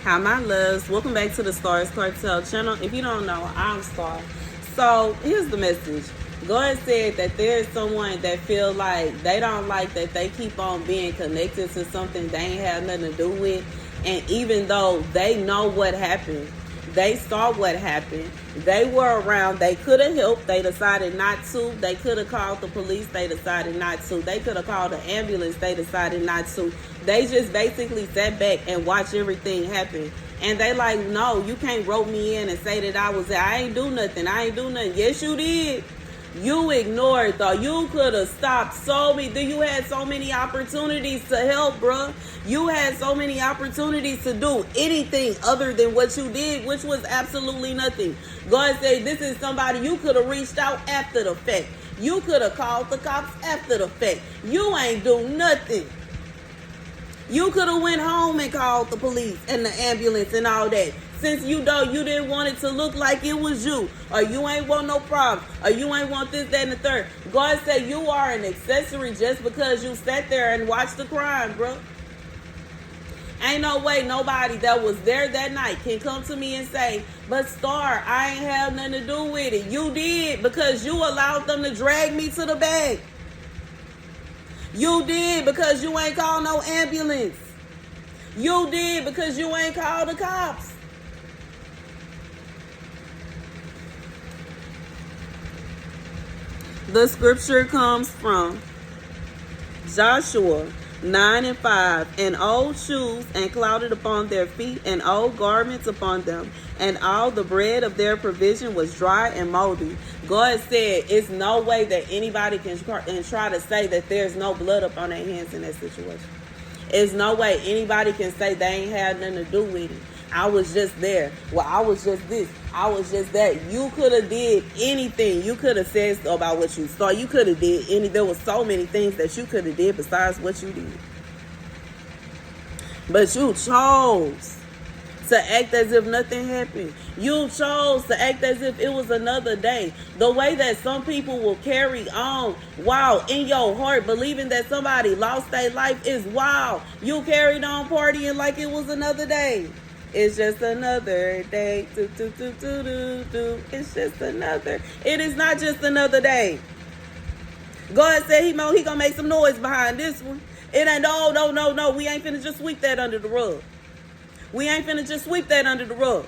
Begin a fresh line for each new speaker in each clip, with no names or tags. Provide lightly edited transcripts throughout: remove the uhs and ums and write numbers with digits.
Hi, my loves. Welcome back to the Starscartel channel. If you don't know, I'm Star. So here's the message. God said that there's someone that feel like they don't like that they keep on being connected to something they ain't have nothing to do with. And even though they know what happened, they saw what happened, they were around, they could have helped, they decided not to. They could have called the police, they decided not to. They could have called the ambulance, they decided not to. They just basically sat back and watched everything happen. And they like, no, you can't rope me in and say that I ain't do nothing. Yes, you did. You ignored though. You could have stopped so many. You had so many opportunities to help, bruh. You had so many opportunities to do anything other than what you did, which was absolutely nothing. God said this is somebody you could have reached out after the fact. You could have called the cops after the fact. You ain't do nothing. You could have went home and called the police and the ambulance and all that. Since you know you didn't want it to look like it was you, or you ain't want no problems, or you ain't want this, that, and the third. God said you are an accessory just because you sat there and watched the crime, bro. Ain't no way nobody that was there that night can come to me and say, but Star, I ain't have nothing to do with it. You did, because you allowed them to drag me to the bag. You did, because you ain't called no ambulance. You did, because you ain't called the cops. The scripture comes from Joshua 9:5. And old shoes and clouded upon their feet, and old garments upon them, and all the bread of their provision was dry and moldy. God said it's no way that anybody can try to say that there's no blood up on their hands in that situation. It's no way anybody can say they ain't had nothing to do with it. I was just there. Well, I was just this. I was just that. You could have did anything. You could have said about what you saw. You could have did any. There was so many things that you could have did besides what you did. But you chose to act as if nothing happened. You chose to act as if it was another day. The way that some people will carry on, wow, in your heart, believing that somebody lost their life is wow. You carried on partying like it was another day. It's just another day. It's just another. It is not just another day. God said he gonna make some noise behind this one. It ain't no. We ain't finna just sweep that under the rug. We ain't finna just sweep that under the rug.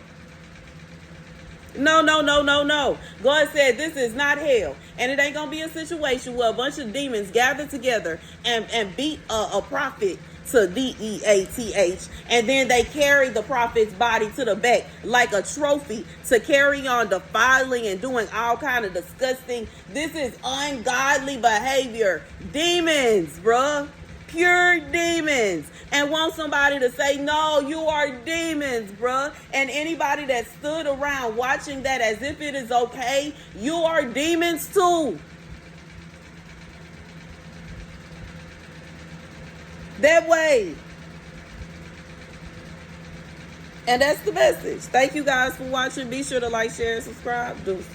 No. God said this is not hell. And it ain't gonna be a situation where a bunch of demons gather together and beat a prophet to death, and then they carry the prophet's body to the back like a trophy to carry on defiling and doing all kind of disgusting. This is ungodly behavior. Demons, bruh. Pure demons. And want somebody to say, no, you are demons, bruh. And anybody that stood around watching that as if it is okay, you are demons too. That way. And that's the message. Thank you guys for watching. Be sure to like, share, and subscribe. Deuces.